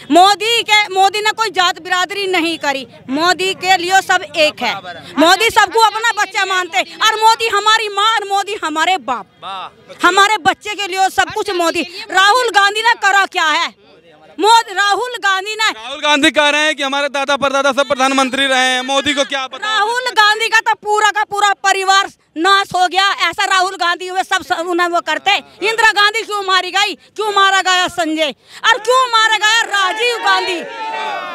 मोदी ने कोई जात बिरादरी नहीं करी। मोदी के लिए सब एक है। मोदी सबको अपना बच्चा मानते और मोदी हमारी माँ और मोदी हमारे बाप, हमारे बच्चे के लिए सब कुछ मोदी। राहुल गांधी ने करा क्या है? राहुल गांधी कह रहे हैं कि हमारे दादा परदादा सब प्रधानमंत्री रहे हैं, मोदी को क्या पता। राहुल गांधी का तो पूरा का पूरा परिवार नाश हो गया। ऐसा राहुल गांधी हुए सब उन्हें वो करते। इंदिरा गांधी क्यों मारी गई? क्यों मारा गया संजय? और क्यों मारा गया राजीव गांधी?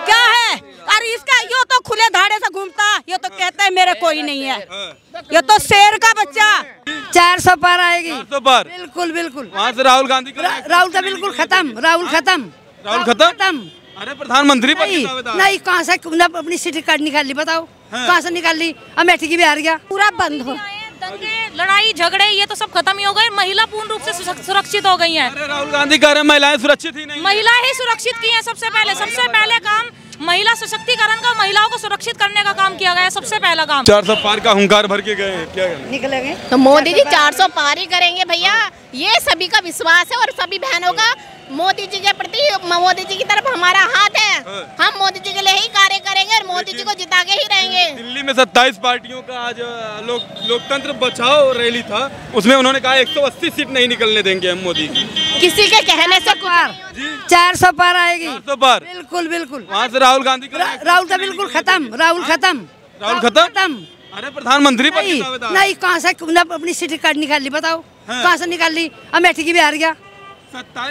क्या है? और इसका ये तो खुले धाड़े से घूमता, ये तो कहता है मेरे कोई नहीं है। ये तो शेर का बच्चा। 400 पार आएगी, 400 पार, बिल्कुल बिल्कुल। वहाँ से राहुल गांधी राहुल तो बिल्कुल खत्म। राहुल खत्म। अरे प्रधानमंत्री नहीं, कहाँ से अपनी सिटी कार्ड निकाल ली? बताओ कहाँ से निकाल ली? अमेठी की भी हार गया। पूरा बंद हो, दंगे लड़ाई झगड़े ये तो सब खत्म ही हो गए। महिला पूर्ण रूप से सुरक्षित हो गई हैं। अरे राहुल गांधी कह रहे हैं महिलाएं सुरक्षित ही नहीं। महिलाएं ही सुरक्षित की हैं। सबसे पहले काम महिला सशक्तिकरण का, महिलाओं को सुरक्षित करने का काम किया गया। सबसे पहला काम 400 पार का हुंकार भर के गए, क्या निकलेंगे तो मोदी जी 400 पार ही करेंगे भैया। ये सभी का विश्वास है और सभी बहनों का मोदी जी के प्रति, मोदी जी की तरफ हमारा हाथ है। हम मोदी जी के लिए ही कार्य करेंगे और मोदी जी को जिता के ही रहेंगे। दिल्ली में 27 पार्टियों का आज लोकतंत्र बचाओ रैली था, उसमें उन्होंने कहा 180 सीट नहीं निकलने देंगे हम मोदी की। किसी के कहने से 400 पार आएगी, 400 पार, बिल्कुल बिल्कुल। वहाँ से राहुल गांधी राहुल तो बिल्कुल खत्म। राहुल खत्म। अरे प्रधानमंत्री नहीं, कहाँ से अपनी सिटी कार्ड निकाल ली? बताओ कहाँ से निकाल ली? अमेठी की भी हार गया।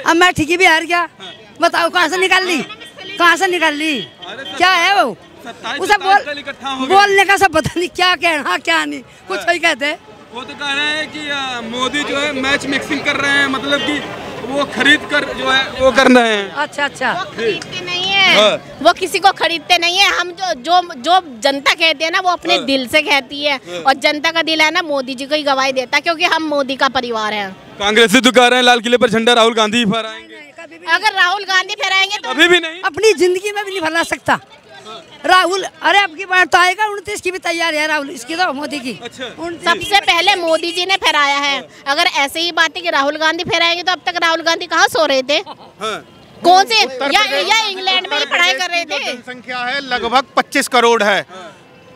अमेठी की भी हार गया। बताओ कहाँ से निकाल ली? कहाँ से निकाल ली? क्या है वो? उसे बोलने का सब पता नहीं, क्या कहना क्या नहीं, कुछ ही कहते। वो तो कह रहे हैं कि मोदी जो है मैच मिक्सिंग कर रहे हैं, मतलब कि वो खरीद कर जो है वो कर रहे हैं। अच्छा। वो खरीदते नहीं है, वो किसी को खरीदते नहीं है। हम जो जनता कहती है ना, वो अपने दिल से कहती है। और जनता का दिल है ना, मोदी जी को ही गवाही देता है, क्योंकि हम मोदी का परिवार है। कांग्रेसी तो कह रहे हैं लाल किले पर झंडा राहुल गांधी ही फहराएंगे। अगर राहुल गांधी फहराएंगे तो कभी भी नहीं, अपनी जिंदगी में भी नहीं फहरा सकता राहुल। अरे अब की बार तो आएगा 29 की भी तैयारी है राहुल, इसकी तो मोदी की। अच्छा। सबसे पहले मोदी जी ने फहराया है। अगर ऐसे ही बात है कि राहुल गांधी फहराएंगे तो अब तक राहुल गांधी कहाँ सो रहे थे? कौन से या इंग्लैंड में ही पढ़ाई कर रहे थे? जनसंख्या है लगभग 25 करोड़ है।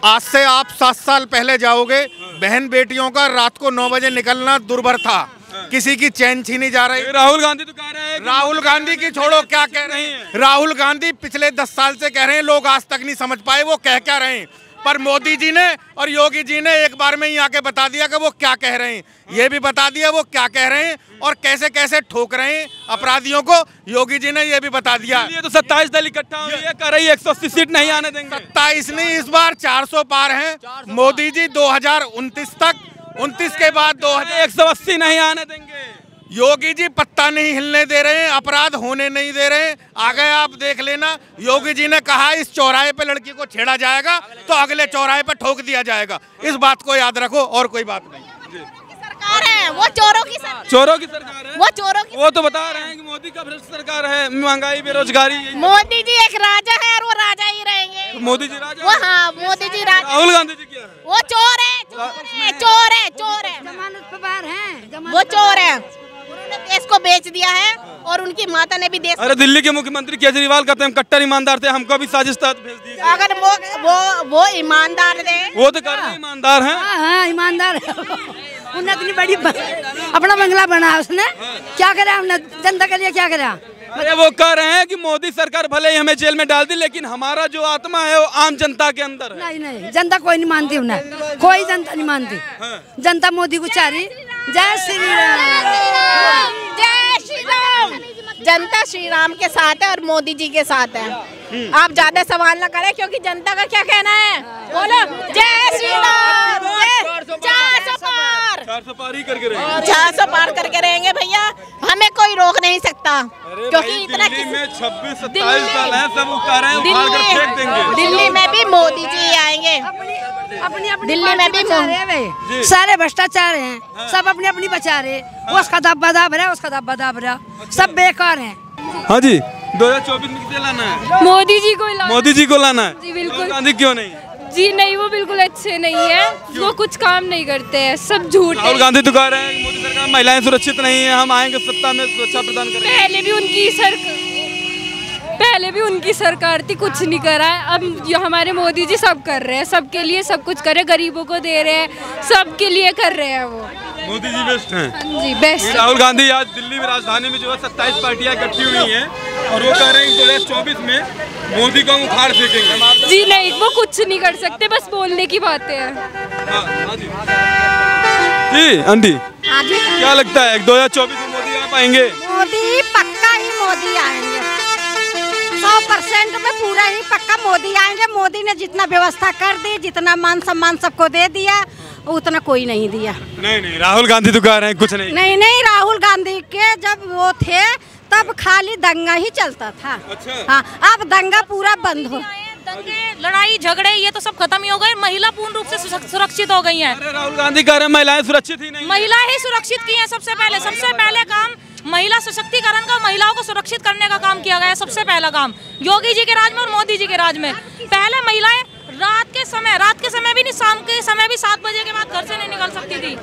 आज से आप 7 साल पहले जाओगे, बहन बेटियों का रात को 9 बजे निकलना दुर्भर था। किसी की चैन छीनी जा रही। राहुल गांधी तो कह रहे हैं, राहुल गांधी की छोड़ो, क्या कह रहे हैं? राहुल गांधी पिछले 10 साल से कह रहे हैं, लोग आज तक नहीं समझ पाए वो कह क्या रहे हैं। पर मोदी जी ने और योगी जी ने एक बार में ही आके बता दिया कि वो क्या कह रहे हैं। ये भी बता दिया वो क्या कह रहे हैं और कैसे कैसे ठोक रहे हैं अपराधियों को। योगी जी ने ये भी बता दिया। ये तो 27 दल इकट्ठा हुई है, कह रही है 180 सीट नहीं आने देंगे। 27 नहीं, इस बार 400 पार हैं मोदी जी 2029 तक। 29 के बाद 180 नहीं आने देंगे। योगी जी पत्ता नहीं हिलने दे रहे हैं, अपराध होने नहीं दे रहे हैं। आगे आप देख लेना, योगी जी ने कहा इस चौराहे पे लड़की को छेड़ा जाएगा तो अगले चौराहे पे ठोक दिया जाएगा। इस बात को याद रखो और कोई बात नहीं। सरकार है वो चोरों की सरकार है। वो चोरों की। वो तो बता रहे हैं कि मोदी का भ्रष्ट सरकार है, महंगाई बेरोजगारी। मोदी जी एक राजा है और वो राजा ही रहेंगे। तो मोदी जी राजा? वो हाँ, मोदी जी राजा। राहुल गांधी जी क्या है? वो चोर है। जमानत पे बाहर हैं। वो चोर है। उन्होंने देश को बेच दिया है और उनकी माता ने भी देश। अरे दिल्ली के मुख्यमंत्री केजरीवाल कहते हैं हम कट्टर ईमानदार थे, हमको भी साजिश तहत भेज दिया। अगर वो ईमानदार थे, वो तो कर रहे ईमानदार हैं। हाँ ईमानदार है। उन्हें इतनी बड़ी अपना बंगला बना उसने, क्या करा हमने जनता के लिए? क्या करा? अरे वो कह रहे हैं कि मोदी सरकार भले ही हमें जेल में डाल दी, लेकिन हमारा जो आत्मा है वो आम जनता के अंदर है। नहीं, जनता कोई नहीं मानती उन्हें, कोई जनता नहीं मानती। जनता मोदी को चाह रही। जय श्री राम, जय श्री राम। जनता श्री राम के साथ है और मोदी जी के साथ है। आप ज्यादा सवाल ना करें, क्योंकि जनता का क्या कहना है? बोलो जय श्री राम। 400 पार ही करके रहेंगे। 400 पार करके रहेंगे भैया, हमें कोई रोक नहीं सकता। क्योंकि इतना दिल्ली में 26-27 साल हैं, सब उतार रहे हैं, उखाड़ कर फेंक देंगे। दिल्ली में भी मोदी जी आएंगे। अपनी दिल्ली में भी सारे भ्रष्टाचार हैं, सब अपनी अपनी बचा रहे। उसका दब्बा दाब रहा, उसका दब्बा दाब रहा, सब बेकार हैं। हाँ जी, 2024 में किसे लाना है? मोदी जी को मोदी जी को लाना है जी, बिल्कुल। गांधी क्यों नहीं? जी नहीं, वो बिल्कुल अच्छे नहीं है। वो कुछ काम नहीं करते हैं, सब झूठ है। राहुल गांधी तो कह रहे हैं मोदी सरकार महिलाएं सुरक्षित नहीं है, हम आएंगे सत्ता में सुरक्षा प्रदान करेंगे। पहले पहले भी उनकी सरकार थी, कुछ नहीं करा है। अब जो हमारे मोदी जी सब कर रहे हैं, सबके लिए सब कुछ कर रहे हैं, गरीबों को दे रहे हैं, सबके लिए कर रहे हैं वो। मोदी जी बेस्ट हैं। हाँ जी बेस्ट। राहुल गांधी आज दिल्ली में राजधानी में जो है 27 पार्टियां इकट्ठी हुई हैं और वो कह रहे हैं 2024 में मोदी को हम उखाड़ फेंकेंगे। जी नहीं, वो कुछ नहीं कर सकते, बस बोलने की बातें हैं। जी आंटी, क्या लगता है 2024 में मोदी आ पाएंगे? मोदी पक्का ही मोदी आएंगे, 100% में पूरा ही पक्का मोदी आएंगे। मोदी ने जितना व्यवस्था कर दी, जितना मान सम्मान सबको दे दिया, उतना कोई नहीं दिया। नहीं, राहुल गांधी तो कह रहे हैं कुछ नहीं। नहीं, राहुल गांधी के जब वो थे तब खाली दंगा ही चलता था। अच्छा। हाँ, अब दंगा पूरा बंद हो। दंगे, लड़ाई झगड़े ये तो सब खत्म ही हो गए। महिला पूर्ण रूप से सुरक्षित हो गई हैं। अरे राहुल गांधी कह रहे हैं महिलाएं सुरक्षित ही नहीं। महिलाएं ही सुरक्षित की हैं। सबसे पहले काम महिला सशक्तिकरण का, महिलाओं को सुरक्षित करने का काम किया गया है। सबसे पहला काम योगी जी के राज में और मोदी जी के राज में। पहले महिलाएं रात के समय भी नहीं, शाम के समय भी 7 बजे के बाद घर से नहीं निकल सकती थी,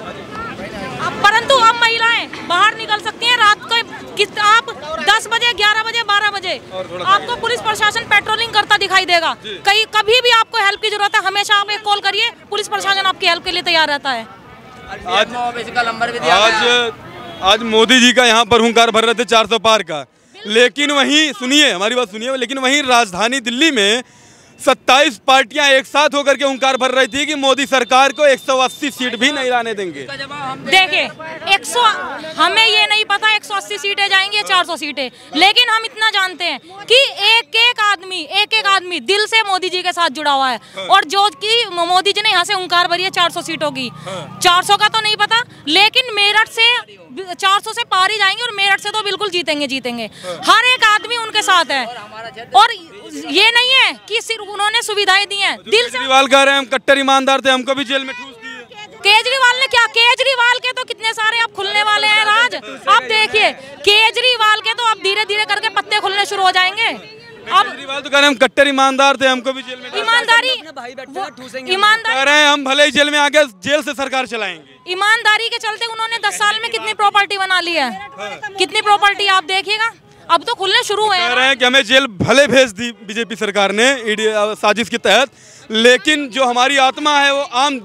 परंतु अब महिलाएं बाहर निकल सकती हैं रात को। आप 10 बजे, 11 बजे, 12 बजे आपको पुलिस प्रशासन पेट्रोलिंग करता दिखाई देगा। कभी भी आपको हेल्प की जरूरत है, हमेशा आप एक कॉल करिए, पुलिस प्रशासन आपकी हेल्प के लिए तैयार रहता है। आज मोदी जी का यहाँ पर हुंकार भर रहे थे 400 पार का, लेकिन वहीं सुनिए, हमारी बात सुनिए, लेकिन वहीं राजधानी दिल्ली में 27 पार्टियां एक साथ होकर के हुंकार भर रही थी कि मोदी सरकार को 180 सीट भी नहीं लाने देंगे। देखिए, हमें ये नहीं पता 180 सीटें जाएंगी या 400 सीटें, लेकिन हम इतना जानते हैं कि एक एक आदमी दिल से मोदी जी के साथ जुड़ा हुआ है। और जो कि मोदी जी ने यहाँ से हुंकार भरी है 400 सीटों की, 400 का तो नहीं पता, लेकिन मेरठ से 400 से पार ही जाएंगे और मेरठ से तो बिल्कुल जीतेंगे। हर एक आदमी उनके साथ है। और ये नहीं है कि सिर्फ उन्होंने सुविधाएं दी हैं, दिल से। केजरीवाल कह रहे हैं हम कट्टर ईमानदार थे, हमको भी जेल में ठूस दिए। केजरीवाल ने क्या, केजरीवाल के तो कितने सारे अब खुलने वाले हैं राज। आप देखिए, केजरीवाल के तो अब धीरे धीरे करके पत्ते खुलने शुरू हो जाएंगे। अब केजरीवाल तो कह रहे हैं हम कट्टर ईमानदार थे, हमको भी जेल में। ईमानदारी कह रहे हैं हम भले ही जेल में आके जेल से सरकार चलाएंगे। ईमानदारी के चलते उन्होंने 10 साल में कितनी प्रॉपर्टी बना ली है, कितनी प्रॉपर्टी आप देखिएगा। अब तो खुलने शुरू हुए हैं। कह रहे हैं कि हमें जेल भले भेज दी बीजेपी सरकार ने साजिश के तहत, लेकिन जो हमारी आत्मा है वो आम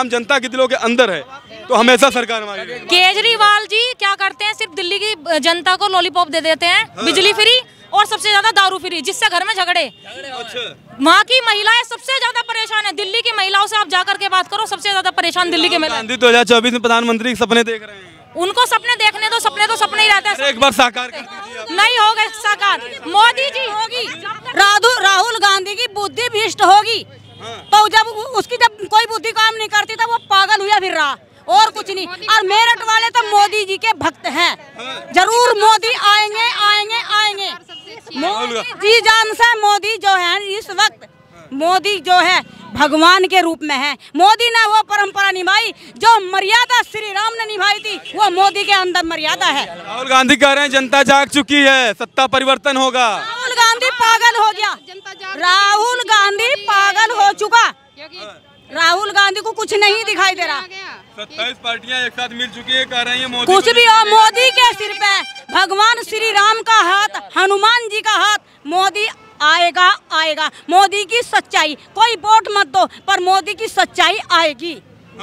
जनता के दिलों के अंदर है, तो हमेशा सरकार हमारी। केजरीवाल जी क्या करते हैं, सिर्फ दिल्ली की जनता को लॉलीपॉप दे देते हैं, बिजली फ्री और सबसे ज्यादा दारू फ्री, जिससे घर में झगड़े। वहाँ की महिलाएं सबसे ज्यादा परेशान है। दिल्ली की महिलाओं से आप जाकर के बात करो, सबसे ज्यादा परेशान दिल्ली की महिलाएं। 2024 में प्रधानमंत्री के सपने देख रहे हैं। उनको सपने देखने दो, सपने तो सपने ही रहते हैं। एक बार साकार कर दीजिए। नहीं होगा साकार, मोदी जी होगी। राहुल गांधी की बुद्धि भ्रष्ट होगी, तो जब कोई बुद्धि काम नहीं करती तो वो पागल हुआ फिर रहा, और कुछ नहीं। और मेरठ वाले तो मोदी जी के भक्त हैं, जरूर मोदी आएंगे। जी जान से मोदी जो है इस वक्त, मोदी जो है भगवान के रूप में है। मोदी ने वो परंपरा निभाई जो मर्यादा श्री राम ने निभाई थी, वो मोदी के अंदर मर्यादा है। राहुल गांधी कह रहे हैं जनता जाग चुकी है, सत्ता परिवर्तन होगा। राहुल गांधी पागल हो गया, राहुल गांधी पागल हो चुका। राहुल गांधी को कुछ नहीं दिखाई दे रहा। 27 पार्टियां एक साथ मिल चुकी है, कह रही है मोदी कुछ भी हो, मोदी के सिर पे भगवान श्री राम का हाथ, हनुमान जी का हाथ। मोदी आएगा। मोदी की सच्चाई, कोई वोट मत दो, पर मोदी की सच्चाई आएगी।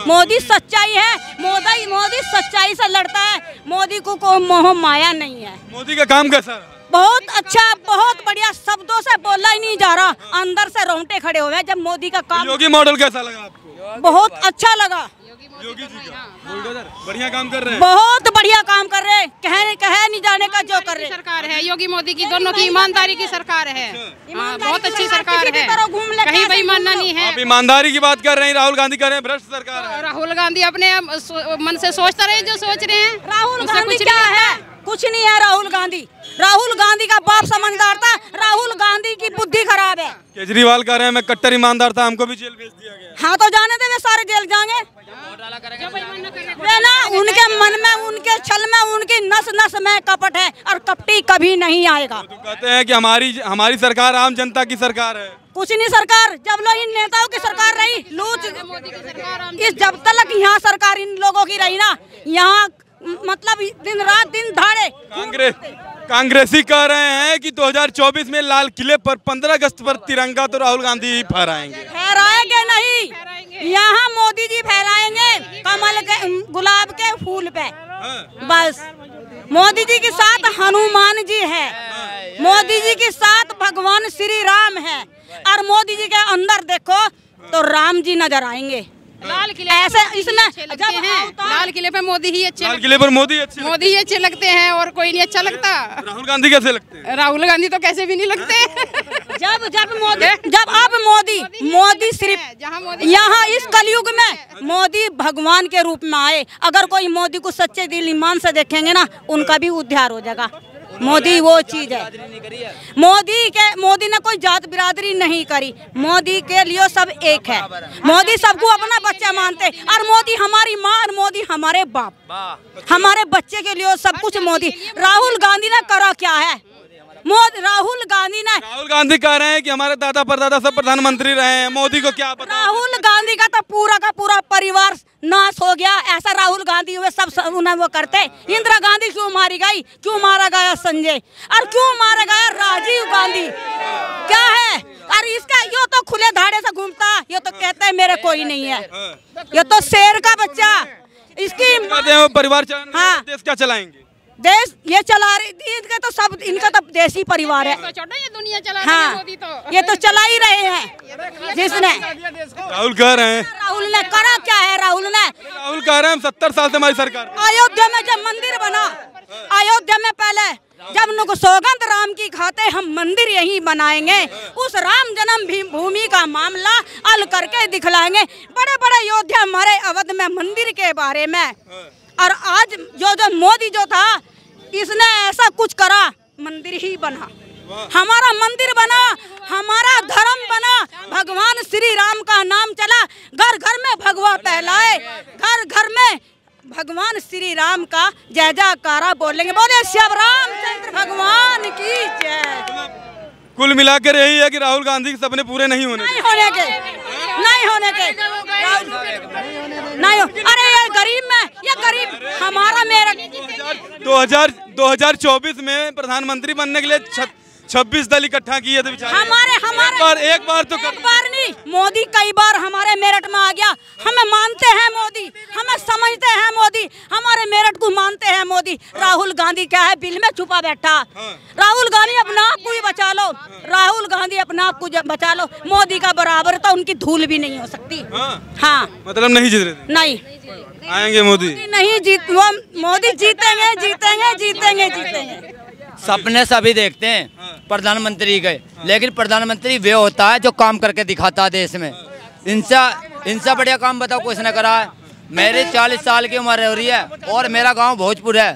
मोदी सच्चाई है, मोदी सच्चाई से लड़ता है। मोदी को कोई मोह माया नहीं है। मोदी का काम कैसा रहा? बहुत अच्छा, बहुत बढ़िया, शब्दों से बोला ही नहीं जा रहा, अंदर से रोंगटे खड़े हुए हैं जब मोदी का काम। योगी मॉडल कैसा लगा आपको? बहुत अच्छा लगा। योगी जी का बुलडोजर बढ़िया काम कर रहे हैं, बहुत बढ़िया काम कर रहे हैं। कहे नहीं जाने का जो कर रहे हैं। सरकार है योगी मोदी की, दोनों की ईमानदारी की सरकार है। बहुत अच्छी सरकार है, कहीं बेईमानी नहीं है। आप ईमानदारी की बात कर रहे हैं, राहुल गांधी कह रहे हैं भ्रष्ट सरकार है। राहुल गांधी अपने मन से सोचता रहे जो सोच रहे हैं। राहुल गांधी क्या है? कुछ नहीं है। राहुल गांधी का बाप समझदार था, राहुल गांधी की बुद्धि खराब है। केजरीवाल कह रहे हैं मैं कट्टर ईमानदार था, हमको भी जेल भेज दिया गया। हाँ तो जाने दे, वे सारे जेल जाएंगे। वे ना उनके मन में, उनके छल में, उनकी नस नस में कपट है, और कपटी कभी नहीं आएगा। तो कहते हैं कि हमारी सरकार आम जनता की सरकार है। कुछ नहीं सरकार, जब लोग इन नेताओं की सरकार रही, जब तक यहाँ सरकार इन लोगों की रही ना, यहाँ मतलब दिन रात दिन धाड़े। कांग्रेसी कह रहे हैं कि 2024 में लाल किले पर 15 अगस्त पर तिरंगा तो राहुल गांधी ही फहराएंगे। फहराएंगे नहीं, यहाँ मोदी जी फहराएंगे कमल के गुलाब के फूल पे। बस मोदी जी के साथ हनुमान जी है, मोदी जी के साथ भगवान श्री राम है, और मोदी जी के अंदर देखो तो राम जी नजर आएंगे। लाल किले ऐसे इसमें जब हैं, लाल किले पे मोदी ही अच्छे, लाल किले पर मोदी ही अच्छे लगते हैं और कोई नहीं अच्छा लगता। राहुल गांधी कैसे लगते हैं? राहुल गांधी तो कैसे भी नहीं लगते। जब अब मोदी सिर्फ यहाँ इस कलयुग में मोदी भगवान के रूप में आए, अगर कोई मोदी को सच्चे दिल ईमान से देखेंगे ना, उनका भी उद्धार हो जाएगा। मोदी वो चीज है, मोदी ने कोई जात बिरादरी नहीं करी, मोदी के लिए सब एक है, मोदी सबको अपना बच्चा मानते, और मोदी हमारी माँ और मोदी हमारे बाप, हमारे बच्चे के लिए सब कुछ मोदी। राहुल गांधी ने करा क्या है? राहुल गांधी कह रहे हैं कि हमारे दादा परदादा सब प्रधानमंत्री रहे हैं, मोदी को क्या पता। राहुल गांधी का तो पूरा परिवार नाश हो गया, ऐसा राहुल गांधी हुए सब उन्हें वो करते। इंदिरा गांधी क्यों मारी गई, क्यों मारा गया संजय, और क्यों मारा गया राजीव गांधी? क्या है? और इसका यो तो खुले धाड़े से घूमता, ये तो कहता है मेरे कोई नहीं है, ये तो शेर का बच्चा। इसकी परिवार देश क्या चलाएंगे? देश ये चला रही, इनका तो सब, इनका तो देसी परिवार है। ये दुनिया चला हाँ, मोदी तो ये तो चला ही रहे हैं जिसने। राहुल कह रहे हैं, राहुल ने करा क्या है? राहुल कह रहे हैं 70 साल से हमारी सरकार। अयोध्या में जब मंदिर बना, अयोध्या में पहले जब उनको सौगंध राम की खाते हम मंदिर यहीं बनाएंगे, उस राम जन्म भूमि का मामला हल करके दिखलाएंगे। बड़े बड़े योद्धा हमारे अवध में मंदिर के बारे में, और आज जो मोदी जो था, इसने ऐसा कुछ करा, मंदिर ही बना, हमारा मंदिर बना, हमारा धर्म बना, भगवान श्री राम का नाम चला, घर घर में भगवा फैलाए, घर घर में भगवान श्री राम का जय जयकारा बोलेंगे, बोले श्याम रामचंद्र भगवान की जय। कुल मिलाकर यही है कि राहुल गांधी के सपने पूरे नहीं होने के। अरे ये गरीब हमारा मेरा 2024 में प्रधानमंत्री बनने के लिए 26 दल इकट्ठा किए थे बेचारे। हमारे एक बार नहीं, मोदी कई बार हमारे मेरठ में आ गया। हमें मानते हैं मोदी, हमें समझते हैं मोदी, हमारे मेरठ को मानते हैं मोदी। राहुल गांधी क्या है, बिल में छुपा बैठा। राहुल गांधी अपना आप को ही बचा लो, राहुल गांधी अपना आप को बचा लो। मोदी का बराबर तो उनकी धूल भी नहीं हो सकती। हाँ, मतलब नहीं जीत रहे? नहीं आएंगे मोदी, नहीं जीत, वो मोदी जीतेंगे जीतेंगे जीतेंगे जीतेंगे। सपने सभी देखते हैं प्रधानमंत्री के, लेकिन प्रधानमंत्री वे होता है जो काम करके दिखाता है देश में। इनसे बढ़िया काम बताओ कुछ न करा है। मेरी 40 साल की उम्र हो रही है और मेरा गांव भोजपुर है,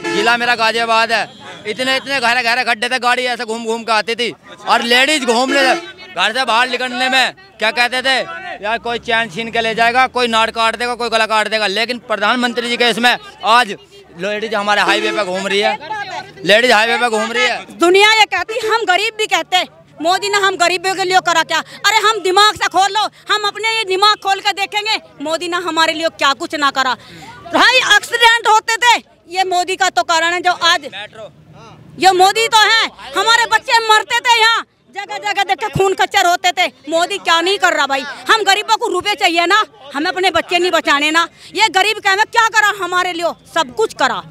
जिला मेरा गाजियाबाद है। इतने गहरे गड्ढे थे, गाड़ी ऐसे घूम घूम के आती थी, और लेडीज घूमने घर से बाहर निकलने में क्या कहते थे, यार कोई चैन छीन के ले जाएगा, कोई नाड़ काट देगा, कोई गला काट देगा। लेकिन प्रधानमंत्री जी के इसमें आज लेडीज हमारे हाईवे पे घूम रही है, लेडीज हाईवे पे घूम रही है। दुनिया ये कहती, हम गरीब भी कहते, मोदी ने हम गरीबों के लिए करा क्या? अरे हम दिमाग से खोल लो, हम अपने ये दिमाग खोल कर देखेंगे मोदी ने हमारे लिए क्या कुछ ना करा। भाई एक्सीडेंट होते थे, ये मोदी का तो कारण है। जो आज ये मोदी तो है, हमारे बच्चे मरते थे, यहाँ जगह जगह देख के खून कच्चर होते थे। मोदी क्या नहीं कर रहा भाई? हम गरीबों को रुपए चाहिए ना, हमें अपने बच्चे नहीं बचाने ना। ये गरीब क्या करा हमारे लिए? सब कुछ करा।